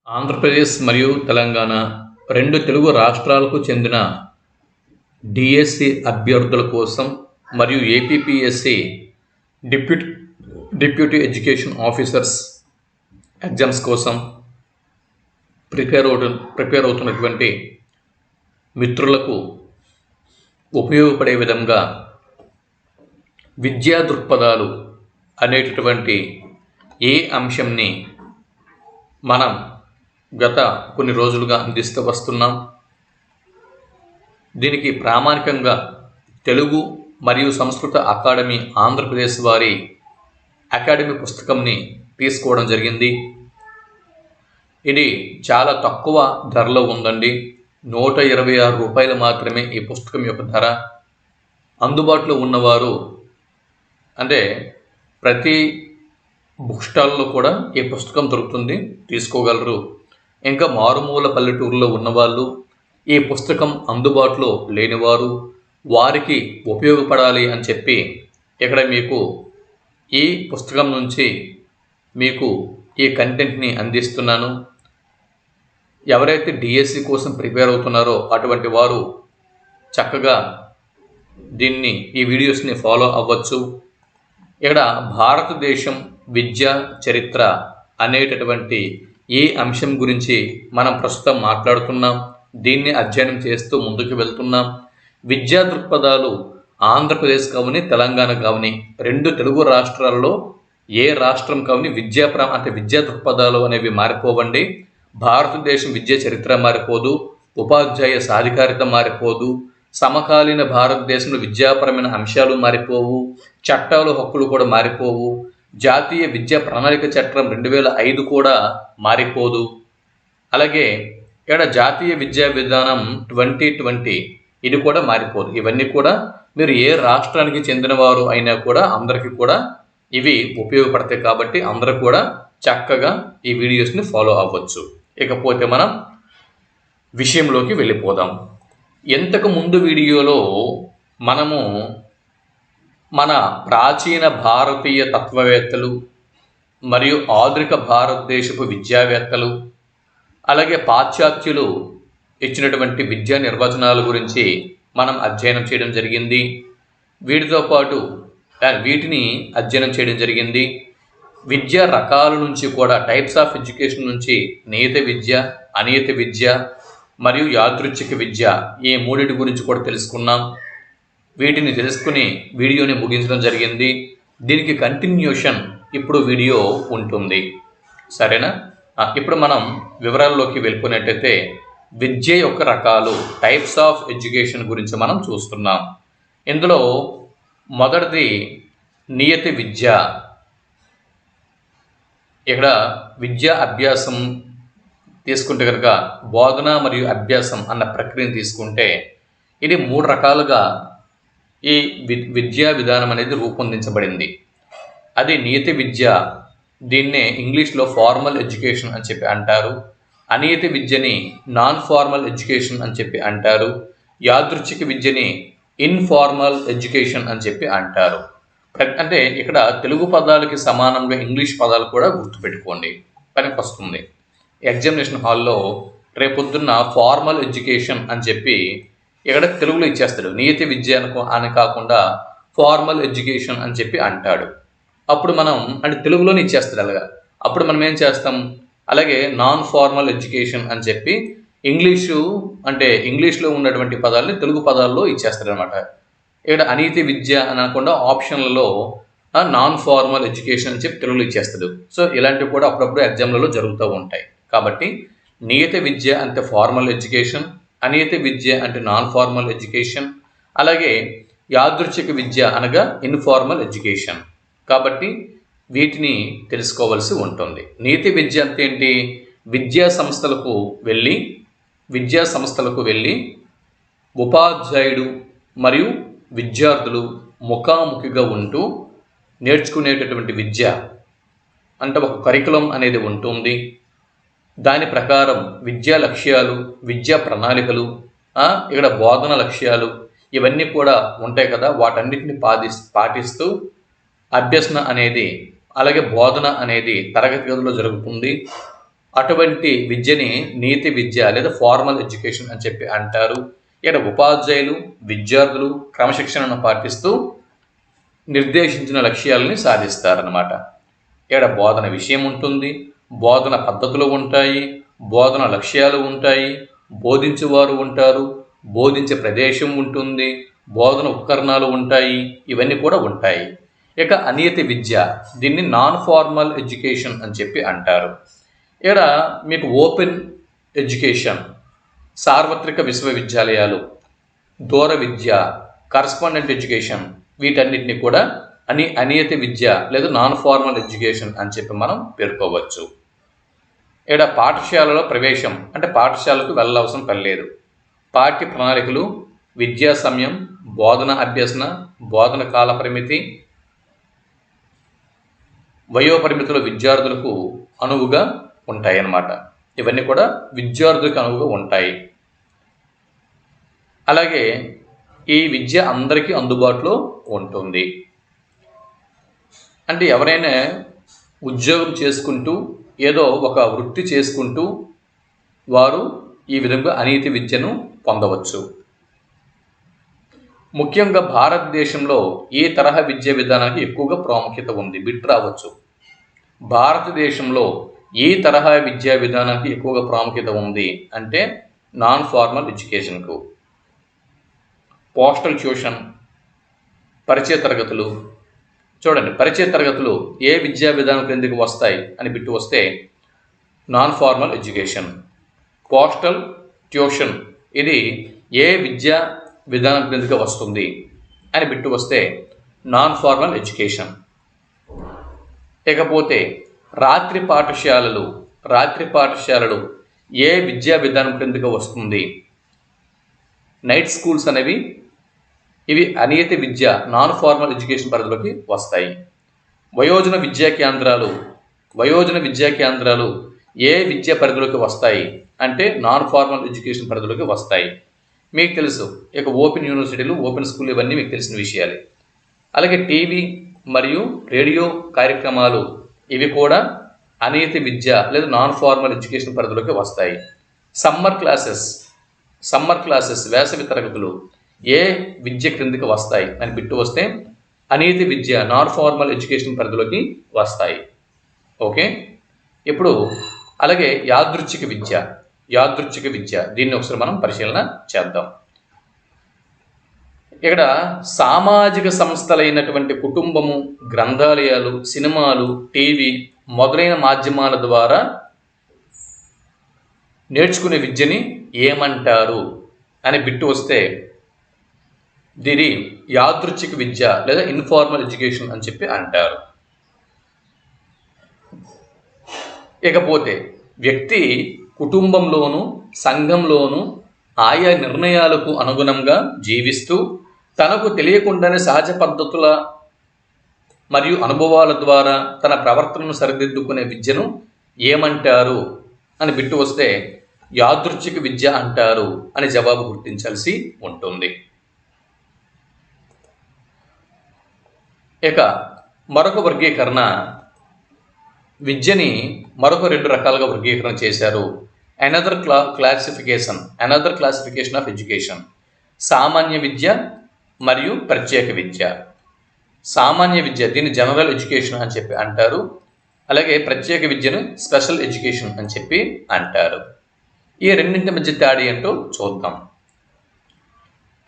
ఆంధ్రప్రదేశ్ మరియు తెలంగాణ రెండు తెలుగు రాష్ట్రాలకు చెందిన డిఎస్సి అభ్యర్థుల కోసం మరియు APPSC deputy deputy education officers exams కోసం ప్రిపేర్ అవుతున్నటువంటి మిత్రులకు ఉపయోగపడే విధంగా విద్యా దృక్పథాలు అనేటటువంటి ఏ అంశంని మనం గత కొన్ని రోజులుగా అందిస్తూ వస్తున్నాం. దీనికి ప్రామాణికంగా తెలుగు మరియు సంస్కృత అకాడమీ ఆంధ్రప్రదేశ్ వారి అకాడమీ పుస్తకంని తీసుకోవడం జరిగింది. ఇది చాలా తక్కువ ధరలో ఉందండి. 126 రూపాయలు మాత్రమే ఈ పుస్తకం యొక్క ధర. అందుబాటులో ఉన్నవారు అంటే ప్రతి బుక్ స్టాల్లో కూడా ఈ పుస్తకం దొరుకుతుంది, తీసుకోగలరు. ఇంకా మారుమూల పల్లెటూరులో ఉన్నవాళ్ళు, ఈ పుస్తకం అందుబాటులో లేనివారు, వారికి ఉపయోగపడాలి అని చెప్పి ఇక్కడ మీకు ఈ పుస్తకం నుంచి మీకు ఈ కంటెంట్ని అందిస్తున్నాను. ఎవరైతే డిఎస్సి కోసం ప్రిపేర్ అవుతున్నారో అటువంటి వారు చక్కగా ఈ వీడియోస్ని ఫాలో అవ్వచ్చు. ఇక్కడ భారతదేశం విద్యా చరిత్ర అనేటటువంటి ఏ అంశం గురించి మనం ప్రస్తుతం మాట్లాడుతున్నాం. దీన్ని అధ్యయనం చేస్తూ ముందుకు వెళ్తున్నాం. విద్యా దృక్పథాలు ఆంధ్రప్రదేశ్ కావని తెలంగాణ కావని రెండు తెలుగు రాష్ట్రాల్లో ఏ రాష్ట్రం కావని విద్యా దృక్పథాలు అనేవి మారిపోవండి. భారతదేశం విద్యా చరిత్ర మారిపోదు, ఉపాధ్యాయ సాధికారిత మారిపోదు, సమకాలీన భారతదేశంలో విద్యాపరమైన అంశాలు మారిపోవు, చట్టాలు హక్కులు కూడా మారిపోవు, జాతీయ విద్యా ప్రణాళిక చట్టం 2005 కూడా మారిపోదు. అలాగే ఇక్కడ జాతీయ విద్యా విధానం 2020 ఇది కూడా మారిపోదు. ఇవన్నీ కూడా మీరు ఏ రాష్ట్రానికి చెందినవారు అయినా కూడా అందరికీ కూడా ఇవి ఉపయోగపడతాయి. కాబట్టి అందరూ కూడా చక్కగా ఈ వీడియోస్ని ఫాలో అవ్వచ్చు. ఇకపోతే మనం విషయంలోకి వెళ్ళిపోదాం. ఇంతకు ముందు వీడియోలో మనము మన ప్రాచీన భారతీయ తత్వవేత్తలు మరియు ఆధునిక భారతదేశపు విద్యావేత్తలు అలాగే పాశ్చాత్యులు ఇచ్చినటువంటి విద్యా నిర్వచనాల గురించి మనం అధ్యయనం చేయడం జరిగింది. వీటిని అధ్యయనం చేయడం జరిగింది. విద్యా రకాల నుంచి కూడా టైప్స్ ఆఫ్ ఎడ్యుకేషన్ నుంచి నియత విద్య, అనియత విద్య మరియు యాదృచ్ఛిక విద్య ఈ మూడింటి గురించి కూడా తెలుసుకున్నాం. వీటిని తెలుసుకుని వీడియోని ముగించడం జరిగింది. దీనికి కంటిన్యూషన్ ఇప్పుడు వీడియో ఉంటుంది, సరేనా? ఇప్పుడు మనం వివరాల్లోకి వెళ్ళిపోయినట్టయితే విద్య యొక్క రకాలు, టైప్స్ ఆఫ్ ఎడ్యుకేషన్ గురించి మనం చూస్తున్నాం. ఇందులో మొదటిది నియత విద్య. ఇక్కడ విద్యా అభ్యాసం తీసుకుంటే కనుక బోధన మరియు అభ్యాసం అన్న ప్రక్రియను తీసుకుంటే ఇది 3 రకాలుగా ఈ విద్యా విధానం అనేది రూపొందించబడింది. అది నియత విద్య, దీన్నే ఇంగ్లీష్లో ఫార్మల్ ఎడ్యుకేషన్ అని చెప్పి అంటారు. అనియత విద్యని నాన్ ఫార్మల్ ఎడ్యుకేషన్ అని చెప్పి అంటారు. యాదృచ్ఛిక విద్యని ఇన్ఫార్మల్ ఎడ్యుకేషన్ అని చెప్పి అంటారు. అంటే ఇక్కడ తెలుగు పదాలకి సమానంగా ఇంగ్లీష్ పదాలు కూడా గుర్తుపెట్టుకోండి, పనికి వస్తుంది. ఎగ్జామినేషన్ హాల్లో రేపొద్దున్న ఫార్మల్ ఎడ్యుకేషన్ అని చెప్పి ఇక్కడ తెలుగులో ఇచ్చేస్తాడు. నియత విద్య అని కాకుండా ఫార్మల్ ఎడ్యుకేషన్ అని చెప్పి అంటాడు. అప్పుడు మనం అంటే తెలుగులోనే ఇచ్చేస్తాడు అలాగా. అప్పుడు మనం ఏం చేస్తాం, అలాగే నాన్ ఫార్మల్ ఎడ్యుకేషన్ అని చెప్పి ఇంగ్లీష్లో ఉన్నటువంటి పదాలని తెలుగు పదాల్లో ఇచ్చేస్తాడు అనమాట. ఇక్కడ అనియత విద్య అని అనకుండా ఆప్షన్లలో నాన్ ఫార్మల్ ఎడ్యుకేషన్ అని చెప్పి తెలుగులో ఇచ్చేస్తాడు. సో ఇలాంటివి కూడా అప్పుడప్పుడు ఎగ్జామ్లలో జరుగుతూ ఉంటాయి. కాబట్టి నియత విద్య అంటే ఫార్మల్ ఎడ్యుకేషన్, అనియత విద్య అంటే నాన్ ఫార్మల్ ఎడ్యుకేషన్, అలాగే యాదృచ్ఛిక విద్య అనగా ఇన్ఫార్మల్ ఎడ్యుకేషన్. కాబట్టి వీటిని తెలుసుకోవాల్సి ఉంటుంది. నియత విద్య అంటే ఏంటి? విద్యా సంస్థలకు వెళ్ళి ఉపాధ్యాయుడు మరియు విద్యార్థులు ముఖాముఖిగా ఉంటూ నేర్చుకునేటటువంటి విద్య. అంటే ఒక కరికులం అనేది ఉంటుంది. దాని ప్రకారం విద్యా లక్ష్యాలు, విద్యా ప్రణాళికలు, ఇక్కడ బోధన లక్ష్యాలు ఇవన్నీ కూడా ఉంటాయి కదా. వాటన్నిటిని పాటిస్తూ అభ్యసన అనేది అలాగే బోధన అనేది తరగతి గదిలో జరుగుతుంది. అటువంటి విద్యని నీతి విద్య లేదా ఫార్మల్ ఎడ్యుకేషన్ అని చెప్పి అంటారు. ఇక్కడ ఉపాధ్యాయులు విద్యార్థులు క్రమశిక్షణను పాటిస్తూ నిర్దేశించిన లక్ష్యాలని సాధిస్తారన్నమాట. ఇక్కడ బోధన విషయం ఉంటుంది, బోధన పద్ధతులు ఉంటాయి, బోధన లక్ష్యాలు ఉంటాయి, బోధించేవారు ఉంటారు, బోధించే ప్రదేశం ఉంటుంది, బోధన ఉపకరణాలు ఉంటాయి, ఇవన్నీ కూడా ఉంటాయి. ఇక అనియతి విద్య, దీన్ని నాన్ ఫార్మల్ ఎడ్యుకేషన్ అని చెప్పి అంటారు. ఇక్కడ మీకు ఓపెన్ ఎడ్యుకేషన్, సార్వత్రిక విశ్వవిద్యాలయాలు, దూర విద్య, కరస్పాండెంట్ ఎడ్యుకేషన్, వీటన్నిటిని కూడా అనియతి విద్య లేదా నాన్ ఫార్మల్ ఎడ్యుకేషన్ అని చెప్పి మనం పేర్కోవచ్చు. ఇక్కడ పాఠశాలలో ప్రవేశం అంటే పాఠశాలకు వెళ్ళవలసిన పని లేదు. పాఠ్య ప్రణాళికలు, విద్యా సమయం, బోధన అభ్యసన, బోధన కాల పరిమితి, వయోపరిమితులు విద్యార్థులకు అనువుగా ఉంటాయి అన్నమాట. ఇవన్నీ కూడా విద్యార్థులకు అనువుగా ఉంటాయి. అలాగే ఈ విద్య అందరికీ అందుబాటులో ఉంటుంది. అంటే ఎవరైనా ఉద్యోగం చేసుకుంటూ ఏదో ఒక వృత్తి చేసుకుంటూ వారు ఈ విధంగా అనియతి విద్యను పొందవచ్చు. ముఖ్యంగా భారతదేశంలో ఈ తరహా విద్యా విధానానికి ఎక్కువగా ప్రాముఖ్యత ఉంది. బిట్ రావచ్చు. భారతదేశంలో ఈ తరహా విద్యా విధానానికి ఎక్కువగా ప్రాముఖ్యత ఉంది అంటే నాన్ ఫార్మల్ ఎడ్యుకేషన్కు. పోస్టల్ ట్యూషన్, పరిచయ తరగతులు, చూడండి పరిచయ తరగతులు ఏ విద్యా విధానం క్రిందికి వస్తాయి అని బిట్టు వస్తే non formal education. Postal tuition ఇది ఏ విద్యా విధానం క్రిందికి వస్తుంది అని బిట్టు వస్తే నాన్ ఫార్మల్ ఎడ్యుకేషన్. ఇకపోతే రాత్రి పాఠశాలలు ఏ విద్యా విధానం క్రిందికి వస్తుంది? నైట్ స్కూల్స్ అనేవి ఇవి అనియతి విద్య నాన్ ఫార్మల్ ఎడ్యుకేషన్ పరిధిలోకి వస్తాయి. వయోజన విద్యా కేంద్రాలు ఏ విద్యా పరిధిలోకి వస్తాయి అంటే నాన్ ఫార్మల్ ఎడ్యుకేషన్ పరిధిలోకి వస్తాయి. మీకు తెలుసు ఇక ఓపెన్ యూనివర్సిటీలు, ఓపెన్ స్కూల్ ఇవన్నీ మీకు తెలిసిన విషయాలే. అలాగే టీవీ మరియు రేడియో కార్యక్రమాలు ఇవి కూడా అనియతి విద్య లేదా నాన్ ఫార్మల్ ఎడ్యుకేషన్ పరిధిలోకి వస్తాయి. సమ్మర్ క్లాసెస్ వేసవి తరగతులు ఏ విద్య క్రిందికి వస్తాయి అని బిట్టు వస్తే అనియతి విద్య నాన్ ఫార్మల్ ఎడ్యుకేషన్ పరిధిలోకి వస్తాయి. ఓకే, ఇప్పుడు అలాగే యాదృచ్ఛిక విద్య దీన్ని ఒకసారి మనం పరిశీలన చేద్దాం. ఇక్కడ సామాజిక సంస్థలైనటువంటి కుటుంబము, గ్రంథాలయాలు, సినిమాలు, టీవీ మొదలైన మాధ్యమాల ద్వారా నేర్చుకునే విద్యని ఏమంటారు అని బిట్టు వస్తే దీని యాదృచ్ఛిక విద్య లేదా ఇన్ఫార్మల్ ఎడ్యుకేషన్ అని చెప్పి అంటారు. ఇకపోతే వ్యక్తి కుటుంబంలోను సంఘంలోను ఆయా నిర్ణయాలకు అనుగుణంగా జీవిస్తూ తనకు తెలియకుండానే సహజ పద్ధతుల మరియు అనుభవాల ద్వారా తన ప్రవర్తనను సరిదిద్దుకునే విద్యను ఏమంటారు అని బిట్టు వస్తే యాదృచ్ఛిక విద్య అంటారు అని జవాబు గుర్తించాల్సి ఉంటుంది. ఇక మరొక వర్గీకరణ, విద్యని మరొక 2 రకాలుగా వర్గీకరణ చేశారు. అనదర్ క్లాసిఫికేషన్ ఆఫ్ ఎడ్యుకేషన్, సామాన్య విద్య మరియు ప్రత్యేక విద్య. సామాన్య విద్య దీన్ని జనరల్ ఎడ్యుకేషన్ అని చెప్పి అంటారు. అలాగే ప్రత్యేక విద్యను స్పెషల్ ఎడ్యుకేషన్ అని చెప్పి అంటారు. ఈ రెండింటి మధ్య తేడా ఏంటో చూద్దాం.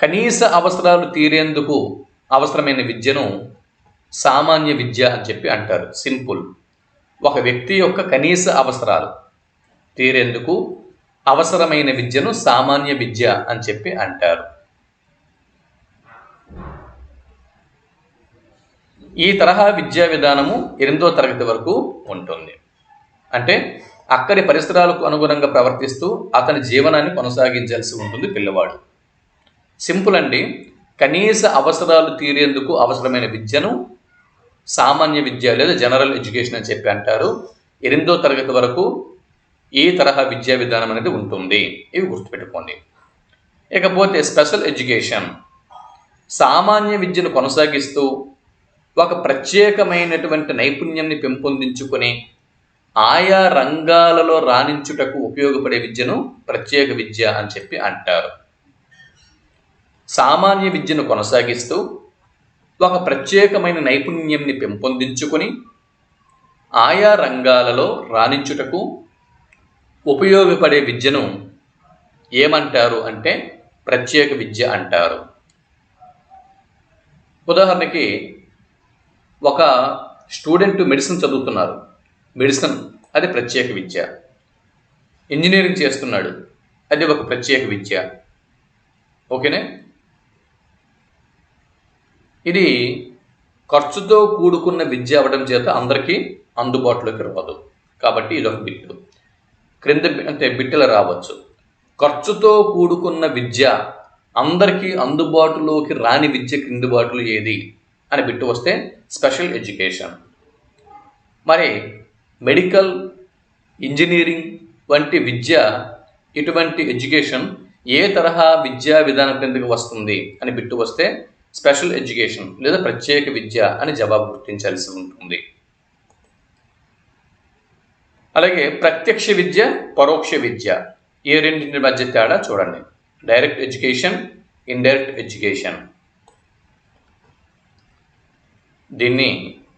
కనీస అవసరాలు తీరేందుకు అవసరమైన విద్యను సామాన్య విద్య అని చెప్పి అంటారు. సింపుల్, ఒక వ్యక్తి యొక్క కనీస అవసరాలు తీరేందుకు అవసరమైన విద్యను సామాన్య విద్య అని చెప్పి అంటారు. ఈ తరహా విద్యా విధానము 8వ తరగతి వరకు ఉంటుంది. అంటే అక్కడి పరిసరాలకు అనుగుణంగా ప్రవర్తిస్తూ అతని జీవనాన్ని కొనసాగించాల్సి ఉంటుంది పిల్లవాడు. సింపుల్ అండి, కనీస అవసరాలు తీరేందుకు అవసరమైన విద్యను సామాన్య విద్య లేదా జనరల్ ఎడ్యుకేషన్ అని చెప్పి అంటారు. 8వ తరగతి వరకు ఈ తరహా విద్యా విధానం అనేది ఉంటుంది. ఇవి గుర్తుపెట్టుకోండి. ఇకపోతే స్పెషల్ ఎడ్యుకేషన్, సామాన్య విద్యను కొనసాగిస్తూ ఒక ప్రత్యేకమైనటువంటి నైపుణ్యాన్ని పెంపొందించుకొని ఆయా రంగాలలో రాణించుటకు ఉపయోగపడే విద్యను ప్రత్యేక విద్య అని చెప్పి అంటారు. సామాన్య విద్యను కొనసాగిస్తూ ఒక ప్రత్యేకమైన నైపుణ్యంని పెంపొందించుకొని ఆయా రంగాలలో రాణించుటకు ఉపయోగపడే విద్యను ఏమంటారు అంటే ప్రత్యేక విద్య అంటారు. ఉదాహరణకి ఒక స్టూడెంట్ మెడిసిన్ చదువుతున్నారు, మెడిసిన్ అది ప్రత్యేక విద్య. ఇంజనీరింగ్ చేస్తున్నాడు, అది ఒక ప్రత్యేక విద్య. ఓకేనే. ఇది ఖర్చుతో కూడుకున్న విద్య అవ్వడం చేత అందరికీ అందుబాటులోకి రాదు, కాబట్టి ఇది ఒక బిట్టు. క్రింద అంటే బిట్టులు రావచ్చు. ఖర్చుతో కూడుకున్న విద్య, అందరికీ అందుబాటులోకి రాని విద్య క్రింది వాటిలో ఏది అని బిట్టు వస్తే స్పెషల్ ఎడ్యుకేషన్. మరి మెడికల్, ఇంజనీరింగ్ వంటి విద్య, ఇటువంటి ఎడ్యుకేషన్ ఏ తరహా విద్యా విధానం కిందకి వస్తుంది అని బిట్టు వస్తే స్పెషల్ ఎడ్యుకేషన్ లేదా ప్రత్యేక విద్య అని జవాబు గుర్తించాల్సి ఉంటుంది. అలాగే ప్రత్యక్ష విద్య, పరోక్ష విద్య, ఈ రెండింటి మధ్య తేడా చూడండి. Direct education, indirect education. దీన్ని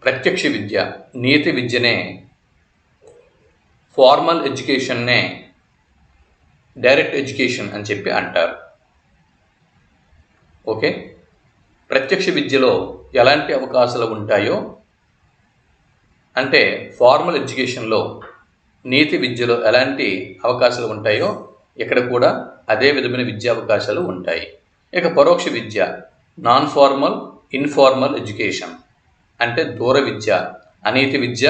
ప్రత్యక్ష విద్య, నీతి విద్యనే, ఫార్మల్ ఎడ్యుకేషన్నే డైరెక్ట్ ఎడ్యుకేషన్ అని చెప్పి అంటారు. ఓకే. ప్రత్యక్ష విద్యలో ఎలాంటి అవకాశాలు ఉంటాయో అంటే ఫార్మల్ ఎడ్యుకేషన్లో, నీతి విద్యలో ఎలాంటి అవకాశాలు ఉంటాయో ఇక్కడ కూడా అదే విధమైన విద్యా అవకాశాలు ఉంటాయి. ఇక పరోక్ష విద్య, నాన్ ఫార్మల్, ఇన్ఫార్మల్ ఎడ్యుకేషన్ అంటే దూర విద్య, అనీతి విద్య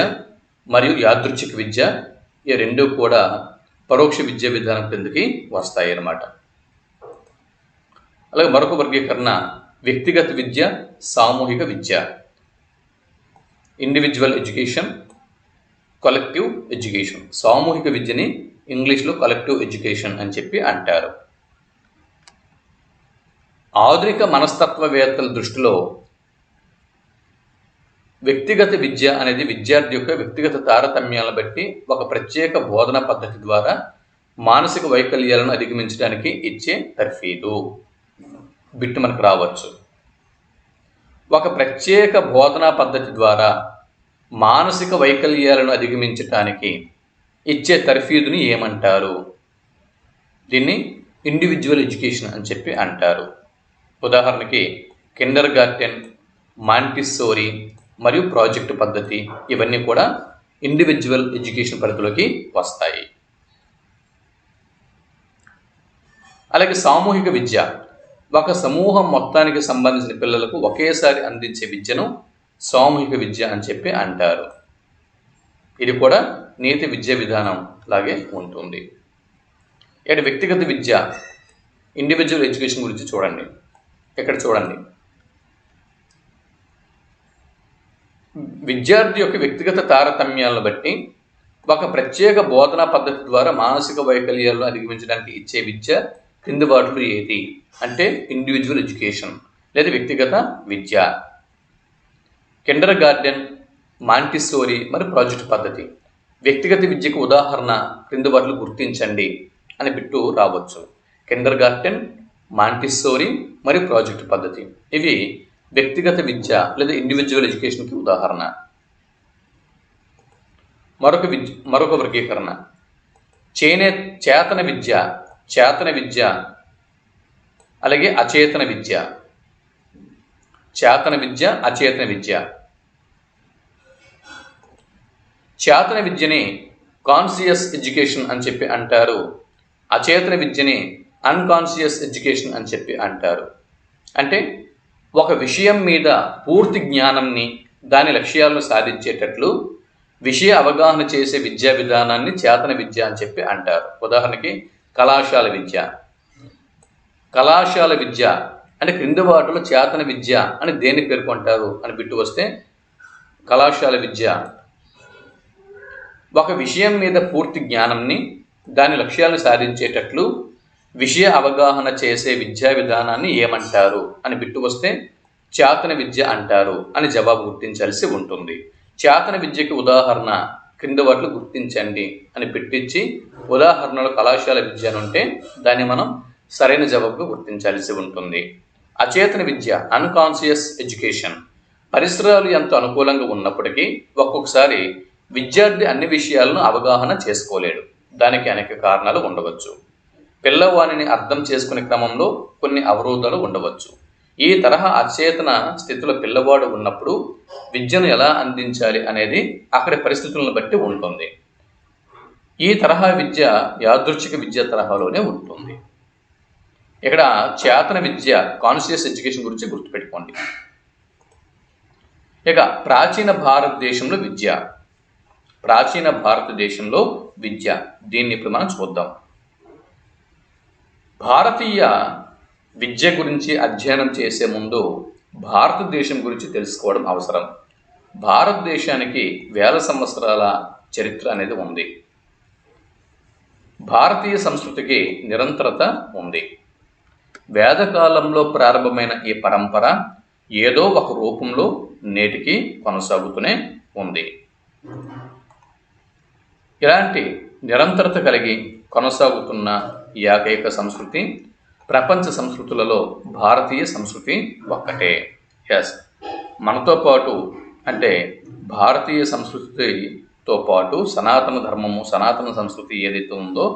మరియు యాదృచ్ఛిక విద్య, ఈ రెండు కూడా పరోక్ష విద్యా విధానం కిందకి వస్తాయి అన్నమాట. అలాగే మరొక వర్గీకరణ వ్యక్తిగత విద్య, సామూహిక విద్య. Individual education, collective education. సామూహిక విద్యని ఇంగ్లీష్లో కలెక్టివ్ ఎడ్యుకేషన్ అని చెప్పి అంటారు. ఆధునిక మనస్తత్వవేత్తల దృష్టిలో వ్యక్తిగత విద్య అనేది విద్యార్థి యొక్క వ్యక్తిగత తారతమ్యాలను బట్టి ఒక ప్రత్యేక బోధనా పద్ధతి ద్వారా మానసిక వైకల్యాలను అధిగమించడానికి ఇచ్చే తర్ఫీదు. బిట్టు మనకు రావచ్చు. ఒక ప్రత్యేక బోధనా పద్ధతి ద్వారా మానసిక వైకల్యాలను అధిగమించడానికి ఇచ్చే తర్ఫీదుని ఏమంటారు? దీన్ని ఇండివిజువల్ ఎడ్యుకేషన్ అని చెప్పి అంటారు. ఉదాహరణకి కిండర్ గార్టెన్, మాంటిస్సోరీ మరియు ప్రాజెక్టు పద్ధతి, ఇవన్నీ కూడా ఇండివిజువల్ ఎడ్యుకేషన్ పరిధిలోకి వస్తాయి. అలాగే సామూహిక విద్య, ఒక సమూహం మొత్తానికి సంబంధించిన పిల్లలకు ఒకేసారి అందించే విద్యను సామూహిక విద్య అని చెప్పి అంటారు. ఇది కూడా నీతి విద్యా విధానం లాగే ఉంటుంది. ఇక్కడ వ్యక్తిగత విద్య, ఇండివిజువల్ ఎడ్యుకేషన్ గురించి చూడండి. ఇక్కడ చూడండి, విద్యార్థి యొక్క వ్యక్తిగత తారతమ్యాలను బట్టి ఒక ప్రత్యేక బోధనా పద్ధతి ద్వారా మానసిక వైకల్యాలను అధిగమించడానికి ఇచ్చే విద్య క్రింది వాటిలో ఏది అంటే ఇండివిజువల్ ఎడ్యుకేషన్ లేదా వ్యక్తిగత విద్య. కిండర్ గార్టెన్, మాంటిస్సోరీ మరియు ప్రాజెక్ట్ పద్ధతి. వ్యక్తిగత విద్యకు ఉదాహరణ క్రింది వాటిలో గుర్తించండి అని బిట్టు రావచ్చు. కిండర్ గార్టెన్, మాంటిస్సోరీ మరియు ప్రాజెక్ట్ పద్ధతి, ఇవి వ్యక్తిగత విద్య లేదా ఇండివిజువల్ ఎడ్యుకేషన్కి ఉదాహరణ. మరొక వర్గీకరణ చేతన విద్య, చేతన విద్య అలాగే అచేతన విద్య. చేతన విద్య, అచేతన విద్య. చేతన విద్యని కాన్షియస్ ఎడ్యుకేషన్ అని చెప్పి అంటారు. అచేతన విద్యని అన్కాన్షియస్ ఎడ్యుకేషన్ అని చెప్పి అంటారు. అంటే ఒక విషయం మీద పూర్తి జ్ఞానాన్ని, దాని లక్ష్యాలను సాధించేటట్లు విషయ అవగాహన చేసే విద్యా విధానాన్ని చేతన విద్య అని చెప్పి అంటారు. ఉదాహరణకి కళాశాల విద్య. కళాశాల విద్య అంటే క్రింది వాటిలో చేతన విద్య అని దేన్ని పేర్కొంటారు అని బిట్టు వస్తే కళాశాల విద్య ఒక విషయం మీద పూర్తి జ్ఞానాన్ని, దాని లక్ష్యాలను సాధించేటట్లు విషయ అవగాహన చేసే విద్యా విధానాన్ని ఏమంటారు అని బిట్టు వస్తే చేతన విద్య అంటారు అని జవాబు గుర్తించాల్సి ఉంటుంది. చేతన విద్యకి ఉదాహరణ క్రింద వాటిలో గుర్తించండి అని పెట్టించి ఉదాహరణలు కళాశాల విద్య అని ఉంటే దాన్ని మనం సరైన జవాబుగా గుర్తించాల్సి ఉంటుంది. అచేతన విద్య, అన్కాన్షియస్ ఎడ్యుకేషన్. పరిసరాలు ఎంత అనుకూలంగా ఉన్నప్పటికీ ఒక్కొక్కసారి విద్యార్థి అన్ని విషయాలను అవగాహన చేసుకోలేడు. దానికి అనేక కారణాలు ఉండవచ్చు. పిల్లవాణిని అర్థం చేసుకునే క్రమంలో కొన్ని అవరోధాలు ఉండవచ్చు. ఈ తరహా అచేతన స్థితిలో పిల్లవాడు ఉన్నప్పుడు విద్యను ఎలా అందించాలి అనేది అక్కడి పరిస్థితులను బట్టి ఉంటుంది. ఈ తరహా విద్య యాదృచ్ఛిక విద్య తరహాలోనే ఉంటుంది. ఇక్కడ చేతన విద్య, కాన్షియస్ ఎడ్యుకేషన్ గురించి గుర్తుపెట్టుకోండి. ఇక ప్రాచీన భారతదేశంలో విద్య. ప్రాచీన భారతదేశంలో విద్య, దీన్ని ఇప్పుడు మనం చూద్దాం. భారతీయ విద్య గురించి అధ్యయనం చేసే ముందు భారతదేశం గురించి తెలుసుకోవడం అవసరం. భారతదేశానికి వేల సంవత్సరాల చరిత్ర అనేది ఉంది. భారతీయ సంస్కృతికి నిరంతరత ఉంది. వేదకాలంలో ప్రారంభమైన ఈ పరంపర ఏదో ఒక రూపంలో నేటికి కొనసాగుతూనే ఉంది. ఇలాంటి నిరంతరత కలిగి కొనసాగుతున్న ఏకైక సంస్కృతి ప్రపంచ సంస్కృతులలో భారతీయ సంస్కృతి ఒక్కటే. ఎస్, మనతో పాటు అంటే భారతీయ సంస్కృతితో పాటు సనాతన ధర్మము, సనాతన సంస్కృతి ఏదైతే ఉందో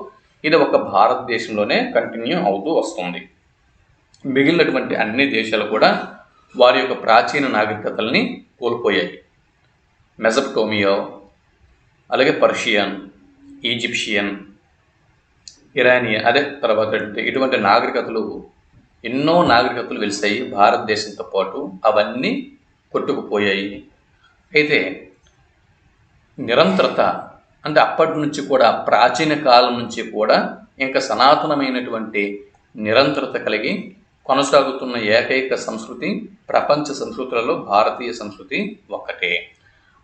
ఇది ఒక భారతదేశంలోనే కంటిన్యూ అవుతూ వస్తుంది. మిగిలినటువంటి అన్ని దేశాలు కూడా వారి యొక్క ప్రాచీన నాగరికతల్ని కోల్పోయాయి. మెసపటోమియా, అలాగే పర్షియన్, ఈజిప్షియన్, ఇరానియన్, అదే తర్వాత ఇటువంటి నాగరికతలు, ఎన్నో నాగరికతలు వెలిసాయి భారతదేశంతో పాటు. అవన్నీ కొట్టుకుపోయాయి. అయితే నిరంతరత అంటే అప్పటి నుంచి కూడా, ప్రాచీన కాలం నుంచి కూడా ఇంకా సనాతనమైనటువంటి నిరంతరత కలిగి కొనసాగుతున్న ఏకైక సంస్కృతి ప్రపంచ సంస్కృతులలో భారతీయ సంస్కృతి ఒక్కటే.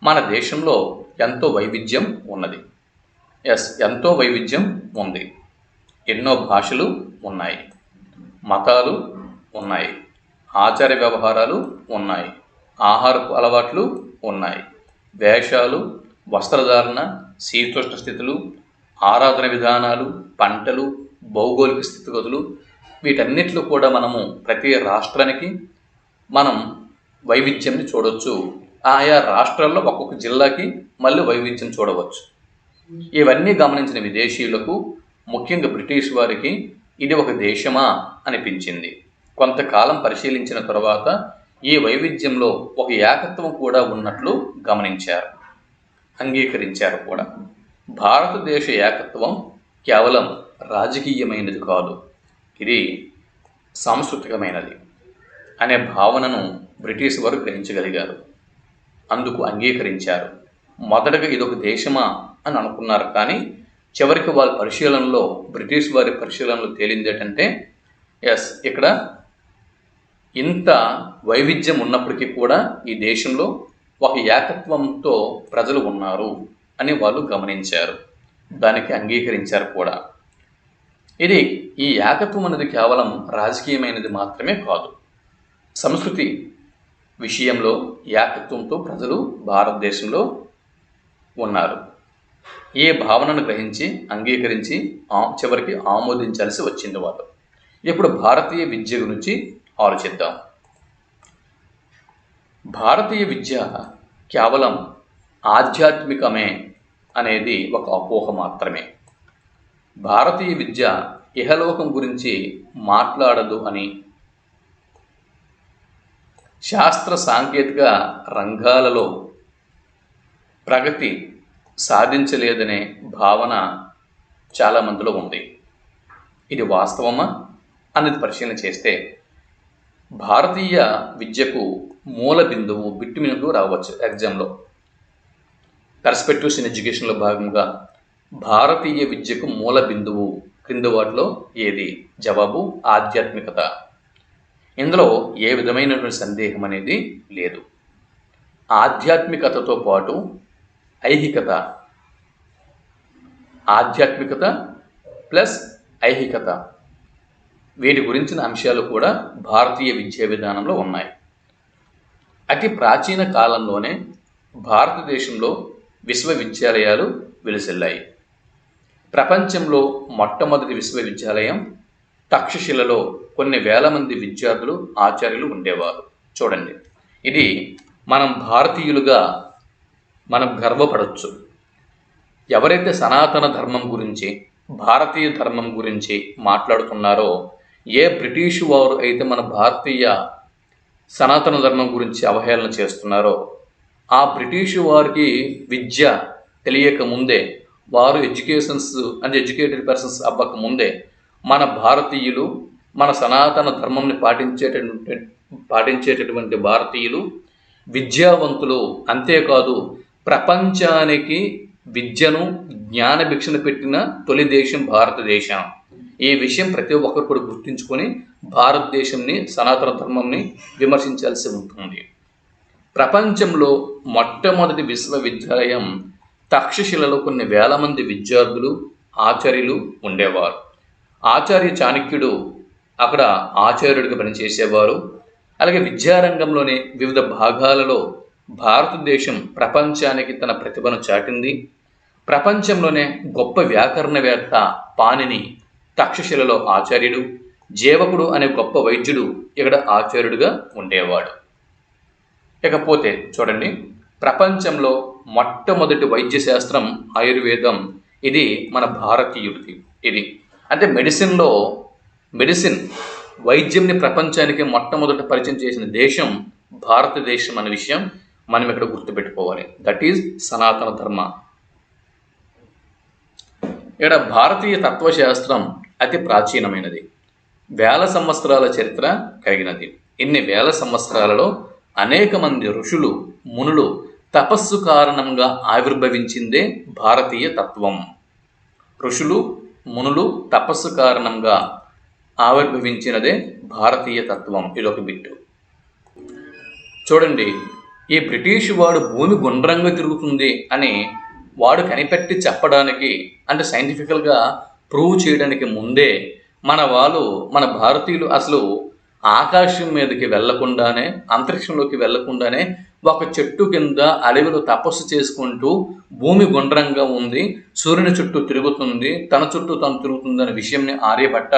మన దేశంలో ఎంతో వైవిధ్యం ఉన్నది. ఎస్, ఎంతో వైవిధ్యం ఉంది. ఎన్నో భాషలు ఉన్నాయి, మతాలు ఉన్నాయి, ఆచార వ్యవహారాలు ఉన్నాయి, ఆహారపు అలవాట్లు ఉన్నాయి, వేషాలు, వస్త్రధారణ, శీతోష్ణ స్థితులు, ఆరాధన విధానాలు, పంటలు, భౌగోళిక స్థితిగతులు, వీటన్నిటిలో కూడా మనము ప్రతి రాష్ట్రానికి మనం వైవిధ్యాన్ని చూడవచ్చు. ఆయా రాష్ట్రాల్లో ఒక్కొక్క జిల్లాకి మళ్ళీ వైవిధ్యం చూడవచ్చు. ఇవన్నీ గమనించిన విదేశీయులకు, ముఖ్యంగా బ్రిటిష్ వారికి ఇది ఒక దేశమా అనిపించింది. కొంతకాలం పరిశీలించిన తర్వాత ఈ వైవిధ్యంలో ఒక ఏకత్వం కూడా ఉన్నట్లు గమనించారు, అంగీకరించారు కూడా. భారతదేశ ఏకత్వం కేవలం రాజకీయమైనది కాదు, ఇది సాంస్కృతికమైనది అనే భావనను బ్రిటిష్ వారు గ్రహించగలిగారు. అందుకు అంగీకరించారు. మొదటగా ఇదొక దేశమా అని అనుకున్నారు, కానీ చివరికి వాళ్ళ పరిశీలనలో, బ్రిటిష్ వారి పరిశీలనలో తేలింది ఏంటంటే ఎస్, ఇక్కడ ఇంత వైవిధ్యం ఉన్నప్పటికీ కూడా ఈ దేశంలో ఒక ఏకత్వంతో ప్రజలు ఉన్నారు అని వాళ్ళు గమనించారు. దానికి అంగీకరించారు కూడా. ఇది, ఈ ఏకత్వం అనేది కేవలం రాజకీయమైనది మాత్రమే కాదు, సంస్కృతి విషయంలో ఏకత్వంతో ప్రజలు భారతదేశంలో ఉన్నారు. ఈ భావనను గ్రహించి, అంగీకరించి చివరికి ఆమోదించాల్సి వచ్చింది వాళ్ళు. ఇప్పుడు భారతీయ విద్య గురించి ఆలోచిద్దాం. భారతీయ విద్య కేవలం ఆధ్యాత్మికమే అనేది ఒక అపోహ మాత్రమే. భారతీయ విద్య ఇహలోకం గురించి మాట్లాడదు అని, శాస్త్ర సాంకేతిక రంగాలలో ప్రగతి సాధించలేదనే భావన చాలామందిలో ఉంది. ఇది వాస్తవమా అనేది పరిశీలన చేస్తే భారతీయ విద్యకు మూల బిందువు, బిట్టు బిందువు రావచ్చు ఎగ్జామ్లో. పర్స్పెక్టివ్స్ ఇన్ ఎడ్యుకేషన్లో భాగంగా భారతీయ విద్యకు మూల బిందువు క్రింది వాటిలో ఏది? జవాబు ఆధ్యాత్మికత. ఇందులో ఏ విధమైనటువంటి సందేహం అనేది లేదు. ఆధ్యాత్మికతతో పాటు ఐహికత, ఆధ్యాత్మికత ప్లస్ ఐహికత, వీటి గురించిన అంశాలు కూడా భారతీయ విద్యా విధానంలో ఉన్నాయి. అతి ప్రాచీన కాలంలోనే భారతదేశంలో విశ్వవిద్యాలయాలు వెలుసిల్లాయి. ప్రపంచంలో మొట్టమొదటి విశ్వవిద్యాలయం తక్షశిలలో కొన్ని వేల మంది విద్యార్థులు, ఆచార్యులు ఉండేవారు. చూడండి, ఇది మనం భారతీయులుగా మనం గర్వపడవచ్చు. ఎవరైతే సనాతన ధర్మం గురించి, భారతీయ ధర్మం గురించి మాట్లాడుతున్నారో, ఏ బ్రిటిష్ వారు అయితే మన భారతీయ సనాతన ధర్మం గురించి అవహేళన చేస్తున్నారో, ఆ బ్రిటిష్ వారికి విద్య తెలియక ముందే, వారు ఎడ్యుకేటెడ్ పర్సన్స్ అవ్వక ముందే మన భారతీయులు, మన సనాతన ధర్మంని పాటించేటటువంటి భారతీయులు విద్యావంతులు. అంతేకాదు, ప్రపంచానికి విద్యను, జ్ఞాన భిక్షను పెట్టిన తొలి దేశం భారతదేశం. ఈ విషయం ప్రతి ఒక్కరు కూడా గుర్తుంచుకొని భారతదేశంని, సనాతన ధర్మంని విమర్శించాల్సి ఉంటుంది. ప్రపంచంలో మొట్టమొదటి విశ్వవిద్యాలయం తక్షశిలలో కొన్ని వేల మంది విద్యార్థులు, ఆచార్యులు ఉండేవారు. ఆచార్య చాణక్యుడు అక్కడ ఆచార్యుడిగా పనిచేసేవారు. అలాగే విద్యారంగంలోని వివిధ భాగాలలో భారతదేశం ప్రపంచానికి తన ప్రతిభను చాటింది. ప్రపంచంలోనే గొప్ప వ్యాకరణవేత్త పాణిని తక్షశిలలో ఆచార్యుడు, జీవకుడు అనే గొప్ప వైద్యుడు ఇక్కడ ఆచార్యుడిగా ఉండేవాడు. ఇకపోతే చూడండి, ప్రపంచంలో మొట్టమొదటి వైద్య శాస్త్రం ఆయుర్వేదం. ఇది మన భారతీయుడిది. ఇది అంటే మెడిసిన్ వైద్యంని ప్రపంచానికి మొట్టమొదట పరిచయం చేసిన దేశం భారతదేశం అనే విషయం మనం ఇక్కడ గుర్తుపెట్టుకోవాలి. దట్ ఈజ్ సనాతన ధర్మ. ఇక్కడ భారతీయ తత్వశాస్త్రం అతి ప్రాచీనమైనది, వేల సంవత్సరాల చరిత్ర కలిగినది. ఇన్ని వేల సంవత్సరాలలో అనేక మంది ఋషులు, మునులు తపస్సు కారణంగా ఆవిర్భవించిందే భారతీయ తత్వం. ఋషులు, మునులు తపస్సు కారణంగా ఆవిర్భవించినదే భారతీయ తత్వం. ఇదొక బిట్టు. చూడండి, ఈ బ్రిటిష్ వాడు భూమి గుండ్రంగా తిరుగుతుంది అని వాడు కనిపెట్టి చెప్పడానికి, అంటే సైంటిఫికల్గా ప్రూవ్ చేయడానికి ముందే మన భారతీయులు అసలు ఆకాశం మీదకి వెళ్లకుండానే, అంతరిక్షంలోకి వెళ్లకుండానే ఒక చెట్టు కింద అడవిలో తపస్సు చేసుకుంటూ భూమి గుండ్రంగా ఉంది, సూర్యుని చుట్టూ తిరుగుతుంది, తన చుట్టూ తను తిరుగుతుంది అనే విషయంని ఆర్యభట్ట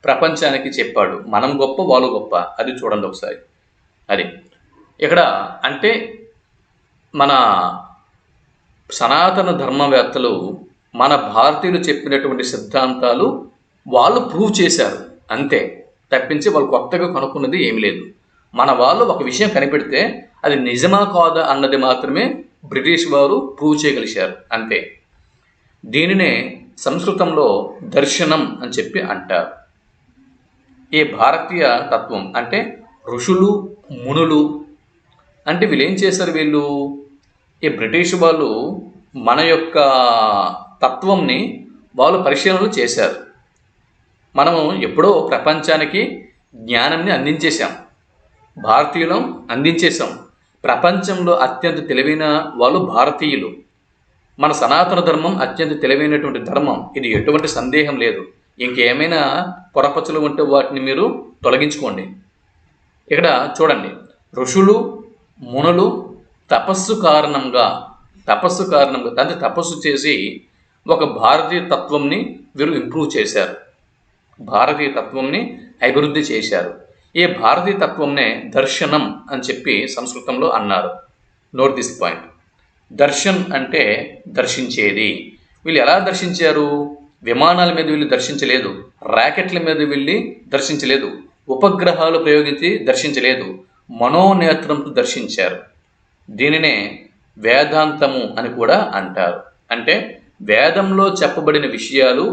ప్రపంచానికి చెప్పాడు. మనం గొప్ప, వాళ్ళు గొప్ప. అది చూడండి ఒకసారి. అది ఇక్కడ అంటే మన సనాతన ధర్మవేత్తలు మన భారతీయులు చెప్పినటువంటి సిద్ధాంతాలు వాళ్ళు ప్రూవ్ చేశారు అంతే, తప్పించి వాళ్ళు కొత్తగా కనుక్కున్నది ఏమి లేదు. మన వాళ్ళు ఒక విషయం కనిపెడితే అది నిజమా కాదా అన్నది మాత్రమే బ్రిటిష్ వారు ప్రూవ్ చేయగలిగారు అంతే. దీనినే సంస్కృతంలో దర్శనం అని చెప్పి అంటారు. ఈ భారతీయ తత్వం అంటే ఋషులు, మునులు అంటే వీళ్ళు ఏం చేశారు? వీళ్ళు ఈ బ్రిటిష్ వాళ్ళు మన యొక్క తత్వంని వాళ్ళు పరిశీలనలు చేశారు. మనము ఎప్పుడో ప్రపంచానికి జ్ఞానాన్ని అందించేశాం, భారతీయులం అందించేశాం. ప్రపంచంలో అత్యంత తెలివైన వాళ్ళు భారతీయులు. మన సనాతన ధర్మం అత్యంత తెలివైనటువంటి ధర్మం, ఇది ఎటువంటి సందేహం లేదు. ఇంకేమైనా పొరపచ్చులు ఉంటే వాటిని మీరు తొలగించుకోండి. ఇక్కడ చూడండి, ఋషులు, మునులు తపస్సు కారణంగా అంటే తపస్సు చేసి ఒక భారతీయ తత్వంని వీరు ఇంప్రూవ్ చేశారు, భారతీయ తత్వంని అభివృద్ధి చేశారు. ఈ భారతీయ తత్వంనే దర్శనం అని చెప్పి సంస్కృతంలో అన్నారు. Note this point. దర్శన్ అంటే దర్శించేది. వీళ్ళు ఎలా దర్శించారు? విమానాల మీద వెళ్ళి దర్శించలేదు, రాకెట్ల మీద వెళ్ళి దర్శించలేదు, ఉపగ్రహాలు ప్రయోగించి దర్శించలేదు, మనోనేత్రంతో దర్శించారు. దీనినే వేదాంతము అని కూడా అంటారు. అంటే వేదంలో చెప్పబడిన విషయాలు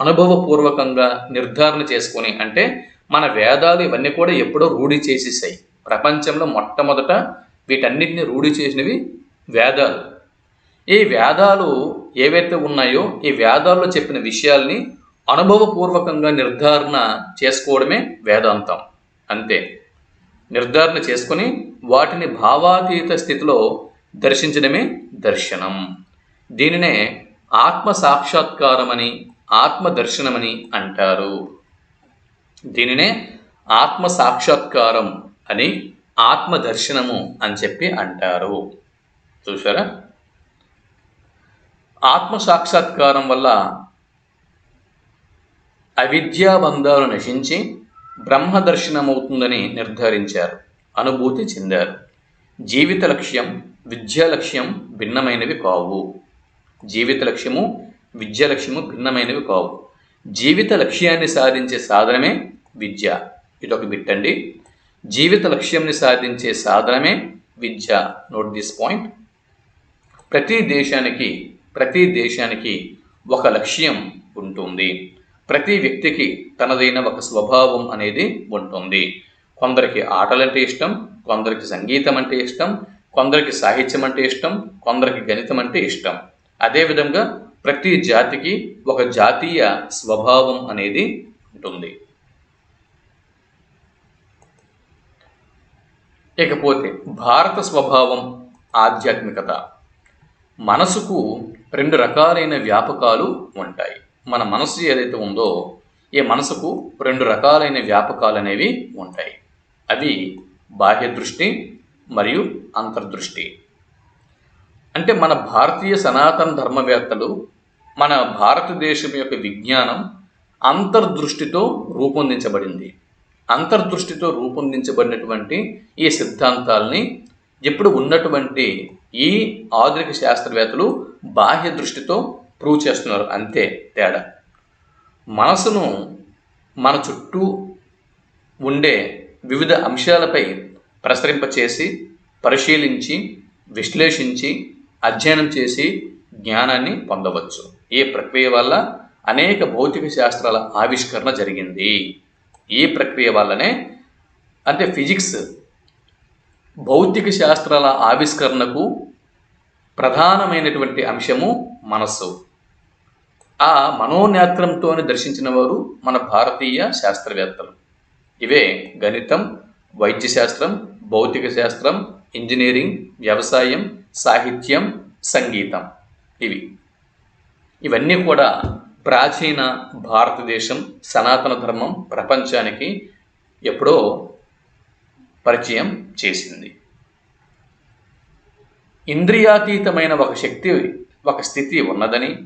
అనుభవపూర్వకంగా నిర్ధారణ చేసుకొని, అంటే మన వేదాలు ఇవన్నీ కూడా ఎప్పుడో రూఢి చేసేసాయి. ప్రపంచంలో మొట్టమొదట వీటన్నిటిని రూఢి చేసినవి వేదాలు. ఈ వేదాలు ఏవైతే ఉన్నాయో ఈ వేదాల్లో చెప్పిన విషయాల్ని అనుభవపూర్వకంగా నిర్ధారణ చేసుకోవడమే వేదాంతం అంతే. నిర్ధారణ చేసుకొని వాటిని భావాతీత స్థితిలో దర్శించడమే దర్శనం. దీనినే ఆత్మ సాక్షాత్కారమని, ఆత్మ దర్శనమని అంటారు. దీనినే ఆత్మ సాక్షాత్కారం అని, ఆత్మ దర్శనము అని చెప్పి అంటారు. చూసారా? ఆత్మ సాక్షాత్కారం వల్ల అవిద్యా బంధాలు నశించి బ్రహ్మ దర్శనమవుతుందని నిర్ధారించారు, అనుభూతి చెందారు. జీవిత లక్ష్యం, విద్యా లక్ష్యం భిన్నమైనవి కావు. జీవిత లక్ష్యము, విద్యా లక్ష్యము భిన్నమైనవి కావు. జీవిత లక్ష్యాన్ని సాధించే సాధనమే విద్య. ఇదొక బిట్ అండి. జీవిత లక్ష్యాన్ని సాధించే సాధనమే విద్య. Note this point. ప్రతి దేశానికి ఒక లక్ష్యం ఉంటుంది. ప్రతి వ్యక్తికి తనదైన ఒక స్వభావం అనేది ఉంటుంది. కొందరికి ఆటలంటే ఇష్టం, కొందరికి సంగీతం అంటే ఇష్టం, కొందరికి సాహిత్యం అంటే ఇష్టం, కొందరికి గణితం అంటే ఇష్టం. అదేవిధంగా ప్రతి జాతికి ఒక జాతీయ స్వభావం అనేది ఉంటుంది. ఇకపోతే భారత స్వభావం, ఆధ్యాత్మికత. మనసుకు రెండు రకాలైన వ్యాపకాలు ఉంటాయి. మన మనసు ఏదైతే ఉందో ఈ మనసుకు రెండు రకాలైన వ్యాపకాలు అనేవి ఉంటాయి. అవి బాహ్య దృష్టి మరియు అంతర్దృష్టి. అంటే మన భారతీయ సనాతన ధర్మవేత్తలు మన భారతదేశం యొక్క విజ్ఞానం అంతర్దృష్టితో రూపొందించబడింది. అంతర్దృష్టితో రూపొందించబడినటువంటి ఈ సిద్ధాంతాలని ఇప్పుడు ఉన్నటువంటి ఈ ఆధునిక శాస్త్రవేత్తలు బాహ్య దృష్టితో ప్రూవ్ చేస్తున్నారు. అంతే తేడా. మనసును మన చుట్టూ ఉండే వివిధ అంశాలపై ప్రసరింపచేసి, పరిశీలించి, విశ్లేషించి, అధ్యయనం చేసి జ్ఞానాన్ని పొందవచ్చు. ఈ ప్రక్రియ వల్ల అనేక భౌతిక శాస్త్రాల ఆవిష్కరణ జరిగింది. ఈ ప్రక్రియ వల్లనే అంటే ఫిజిక్స్, భౌతిక శాస్త్రాల ఆవిష్కరణకు ప్రధానమైనటువంటి అంశము మనస్సు. ఆ మనోనేత్రంతో దర్శించిన వారు మన భారతీయ శాస్త్రవేత్తలు. ఇవే గణితం, వైద్య శాస్త్రం, భౌతిక శాస్త్రం, ఇంజనీరింగ్, వ్యవసాయం, సాహిత్యం, సంగీతం. ఇవన్నీ కూడా ప్రాచీన భారతదేశం సనాతన ధర్మం ప్రపంచానికి ఎప్పుడో పరిచయం చేసింది. ఇంద్రియాతీతమైన ఒక స్థితి ఉన్నదని,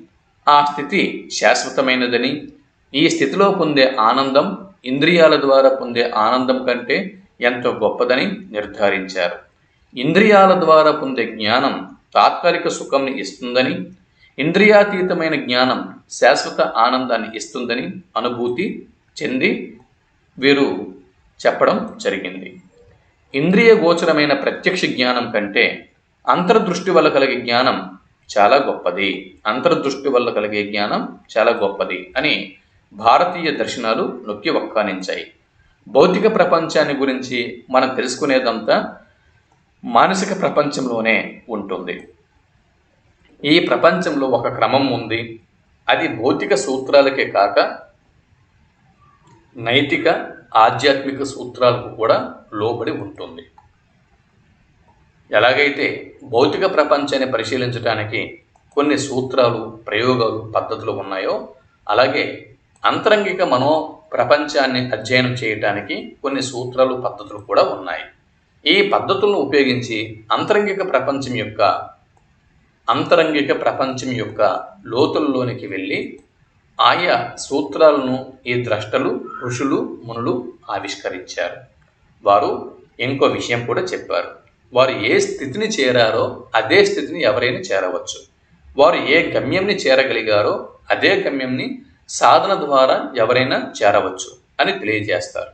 ఆ స్థితి శాశ్వతమైనదని, ఈ స్థితిలో పొందే ఆనందం ఇంద్రియాల ద్వారా పొందే ఆనందం కంటే ఎంతో గొప్పదని నిర్ధారించారు. ఇంద్రియాల ద్వారా పొందే జ్ఞానం తాత్కాలిక సుఖంని ఇస్తుందని, ఇంద్రియాతీతమైన జ్ఞానం శాశ్వత ఆనందాన్ని ఇస్తుందని అనుభూతి చెంది వీరు చెప్పడం జరిగింది. ఇంద్రియ గోచరమైన ప్రత్యక్ష జ్ఞానం కంటే అంతర్దృష్టి వల్ల కలిగే జ్ఞానం చాలా గొప్పది. అంతర్దృష్టి వల్ల కలిగే జ్ఞానం చాలా గొప్పది అని భారతీయ దర్శనాలు నొక్కి వక్కానించాయి. భౌతిక ప్రపంచాన్ని గురించి మనం తెలుసుకునేదంతా మానసిక ప్రపంచంలోనే ఉంటుంది. ఈ ప్రపంచంలో ఒక క్రమం ఉంది. అది భౌతిక సూత్రాలకే కాక నైతిక, ఆధ్యాత్మిక సూత్రాలకు కూడా లోబడి ఉంటుంది. ఎలాగైతే భౌతిక ప్రపంచాన్ని పరిశీలించడానికి కొన్ని సూత్రాలు, ప్రయోగాలు, పద్ధతులు ఉన్నాయో, అలాగే అంతరంగిక మనో ప్రపంచాన్ని అధ్యయనం చేయడానికి కొన్ని సూత్రాలు, పద్ధతులు కూడా ఉన్నాయి. ఈ పద్ధతులను ఉపయోగించి అంతరంగిక ప్రపంచం యొక్క లోతుల్లోనికి వెళ్ళి ఆయా సూత్రాలను ఈ ద్రష్టలు, ఋషులు, మునులు ఆవిష్కరించారు. వారు ఇంకో విషయం కూడా చెప్పారు. వారు ఏ స్థితిని చేరారో అదే స్థితిని ఎవరైనా చేరవచ్చు. వారు ఏ గమ్యంని చేరగలిగారో అదే గమ్యంని సాధన ద్వారా ఎవరైనా చేరవచ్చు అని తెలియజేస్తారు.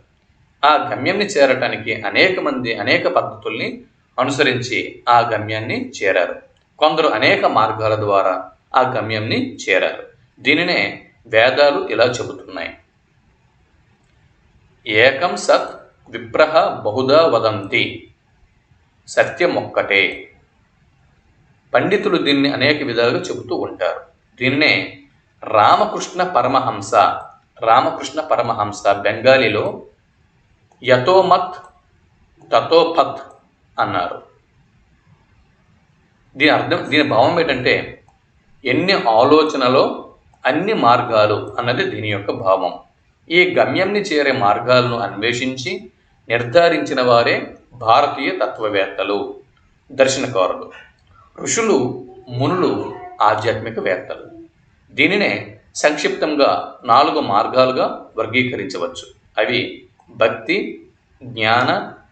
ఆ గమ్యంని చేరటానికి అనేక మంది అనేక పద్ధతుల్ని అనుసరించి ఆ గమ్యాన్ని చేరారు. కొందరు అనేక మార్గాల ద్వారా ఆ గమ్యంని చేరారు. దీనినే వేదాలు ఇలా చెబుతున్నాయి. ఏకం సత్ విప్రహ బహుదా వదంతి, సత్యం ఒక్కటే. పండితులు దీన్ని అనేక విధాలుగా చెబుతూ ఉంటారు. దీన్నే రామకృష్ణ పరమహంస బెంగాలీలో యతోమత్ తతోపత్ అన్నారు. దీని భావం ఏంటంటే ఎన్ని ఆలోచనలో అన్ని మార్గాలు అన్నది దీని యొక్క భావం. ఈ గమ్యంని చేరే మార్గాలను అన్వేషించి నిర్ధారించిన వారే భారతీయ తత్వవేత్తలు, దర్శనకారులు. ఋషులు, మునులు ఆధ్యాత్మికవేత్తలు. దీనినే సంక్షిప్తంగా 4 మార్గాలుగా వర్గీకరించవచ్చు. అవి భక్తి, జ్ఞాన,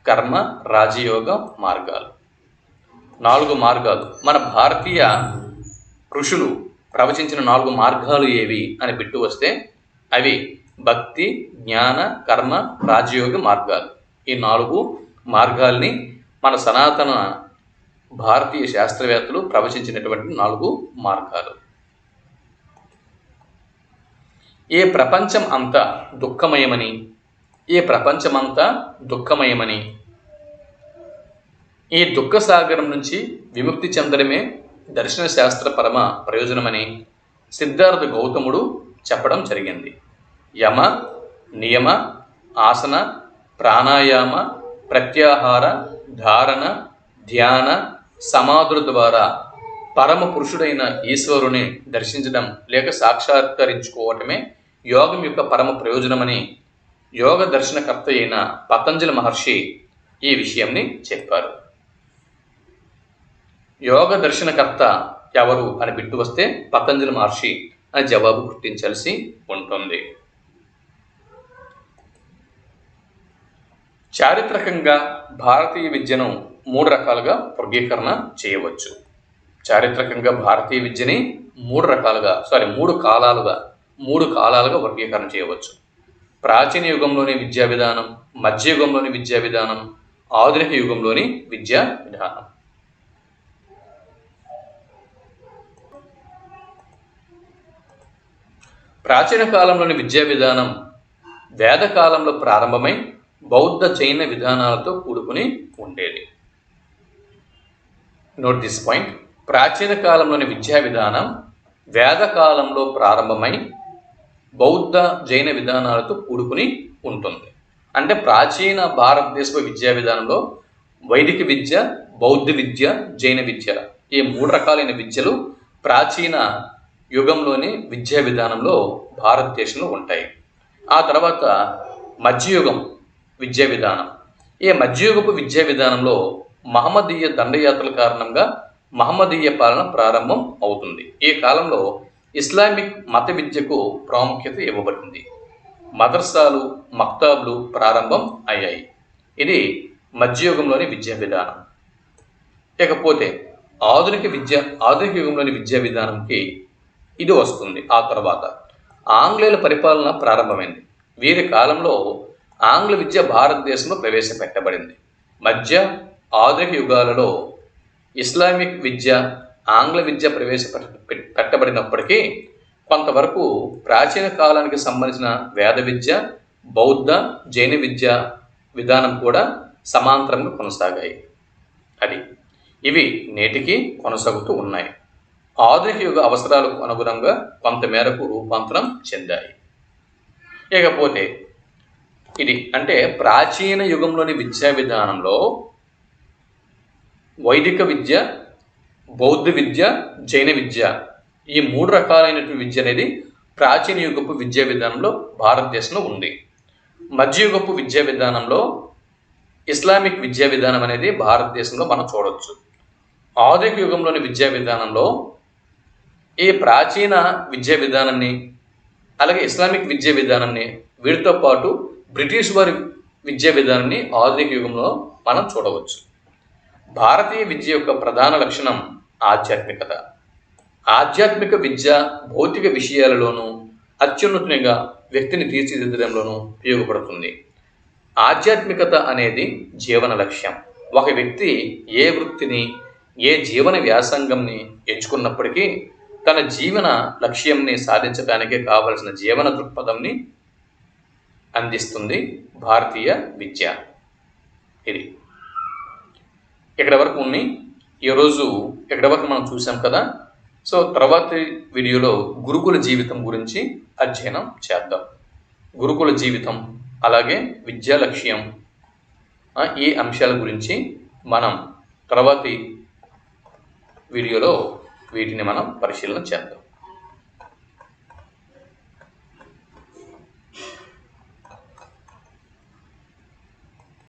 కర్మ, రాజయోగ మార్గాలు. 4 మార్గాలు. మన భారతీయ ఋషులు ప్రవచించిన 4 మార్గాలు ఏవి అని బిట్టు వస్తే అవి భక్తి, జ్ఞాన, కర్మ, రాజయోగ మార్గాలు. ఈ 4 మార్గాల్ని మన సనాతన భారతీయ శాస్త్రవేత్తలు ప్రవచించినటువంటి 4 మార్గాలు. ఈ ప్రపంచం అంతా దుఃఖమయమని ఈ దుఃఖ సాగరం నుంచి విముక్తి చెందడమే దర్శన శాస్త్ర పరమ ప్రయోజనమని సిద్ధార్థ గౌతముడు చెప్పడం జరిగింది. యమ, నియమ, ఆసన, ప్రాణాయామ, ప్రత్యాహార, ధారణ, ధ్యాన, సమాధుల ద్వారా పరమ పురుషుడైన ఈశ్వరుని దర్శించడం లేక సాక్షాత్కరించుకోవటమే యోగం యొక్క పరమ ప్రయోజనమని యోగ దర్శనకర్త అయిన పతంజలి మహర్షి ఈ విషయంని చెప్పారు. యోగ దర్శనకర్త ఎవరు అని బిట్టు వస్తే పతంజలి మహర్షి అని జవాబు గుర్తించాల్సి ఉంటుంది. చారిత్రకంగా భారతీయ విద్యను 3 రకాలుగా వర్గీకరణ చేయవచ్చు. చారిత్రకంగా భారతీయ విద్యని 3 కాలాలుగా వర్గీకరణ చేయవచ్చు. ప్రాచీన యుగంలోని విద్యా విధానం, మధ్యయుగంలోని విద్యా విధానం, ఆధునిక యుగంలోని విద్యా విధానం. ప్రాచీన కాలంలోని విద్యా విధానం వేద కాలంలో ప్రారంభమై బౌద్ధ జైన విధానాలతో కూడుకుని ఉండేది. Note this point. ప్రాచీన కాలంలోని విద్యా విధానం వేద కాలంలో ప్రారంభమై బౌద్ధ జైన విధానాలతో కూడుకుని ఉంటుంది. అంటే ప్రాచీన భారతదేశ విద్యా విధానంలో వైదిక విద్య, బౌద్ధ విద్య, జైన విద్య ఈ 3 రకాలైన విద్యలు ప్రాచీన యుగంలోని విద్యా విధానంలో భారతదేశంలో ఉంటాయి. ఆ తర్వాత మధ్యయుగం విద్యా విధానం. ఈ మధ్యయుగపు విద్యా విధానంలో మహమ్మదీయ దండయాత్రల కారణంగా మహమ్మదీయ పాలన ప్రారంభం అవుతుంది. ఈ కాలంలో ఇస్లామిక్ మత విద్యకు ప్రాముఖ్యత ఇవ్వబడింది. మదర్సాలు, మక్తాబ్లు ప్రారంభం అయ్యాయి. ఇది మధ్యయుగంలోని విద్యా విధానం. ఇకపోతే ఆధునిక యుగంలోని విద్యా విధానంకి ఇది వస్తుంది. ఆ తర్వాత ఆంగ్లేయుల పరిపాలన ప్రారంభమైంది. వీరి కాలంలో ఆంగ్ల విద్య భారతదేశంలో ప్రవేశపెట్టబడింది. మధ్య ఆధునిక యుగాలలో ఇస్లామిక్ విద్య, ఆంగ్ల విద్య ప్రవేశపెట్టబడినప్పటికీ కొంతవరకు ప్రాచీన కాలానికి సంబంధించిన వేద విద్య, బౌద్ధ, జైన విద్య విధానం కూడా సమాంతరంగా కొనసాగాయి. ఇవి నేటికి కొనసాగుతూ ఉన్నాయి. ఆధునిక యుగ అవసరాలకు అనుగుణంగా కొంతమేరకు రూపాంతరం చెందాయి. ఇకపోతే అంటే ప్రాచీన యుగంలోని విద్యా విధానంలో వైదిక విద్య, బౌద్ధ విద్య, జైన విద్య ఈ 3 రకాలైనటువంటి విద్య అనేది ప్రాచీన యుగపు విద్యా విధానంలో భారతదేశంలో ఉంది. మధ్యయుగపు విద్యా విధానంలో ఇస్లామిక్ విద్యా విధానం అనేది భారతదేశంలో మనం చూడవచ్చు. ఆధునిక యుగంలోని విద్యా విధానంలో ఈ ప్రాచీన విద్యా విధానాన్ని అలాగే ఇస్లామిక్ విద్యా విధానాన్ని వీటితో పాటు బ్రిటిష్ వారి విద్యా విధానాన్ని ఆధునిక యుగంలో మనం చూడవచ్చు. భారతీయ విద్య యొక్క ప్రధాన లక్షణం ఆధ్యాత్మికత. ఆధ్యాత్మిక విద్య భౌతిక విషయాలలోనూ అత్యున్నతంగా వ్యక్తిని తీర్చిదిద్దడంలోనూ ఉపయోగపడుతుంది. ఆధ్యాత్మికత అనేది జీవన లక్ష్యం. ఒక వ్యక్తి ఏ వృత్తిని, ఏ జీవన వ్యాసంగంని ఎంచుకున్నప్పటికీ తన జీవన లక్ష్యంని సాధించడానికే కావలసిన జీవన దృక్పథంని అందిస్తుంది భారతీయ విద్య. ఇది ఇక్కడ వరకు ఉన్నాయి. ఈరోజు ఇక్కడ వరకు మనం చూసాం కదా. సో తర్వాతి వీడియోలో గురుకుల జీవితం గురించి అధ్యయనం చేద్దాం. గురుకుల జీవితం అలాగే విద్యా లక్ష్యం ఈ అంశాల గురించి మనం తర్వాతి వీడియోలో వీటిని మనం పరిశీలన చేద్దాం.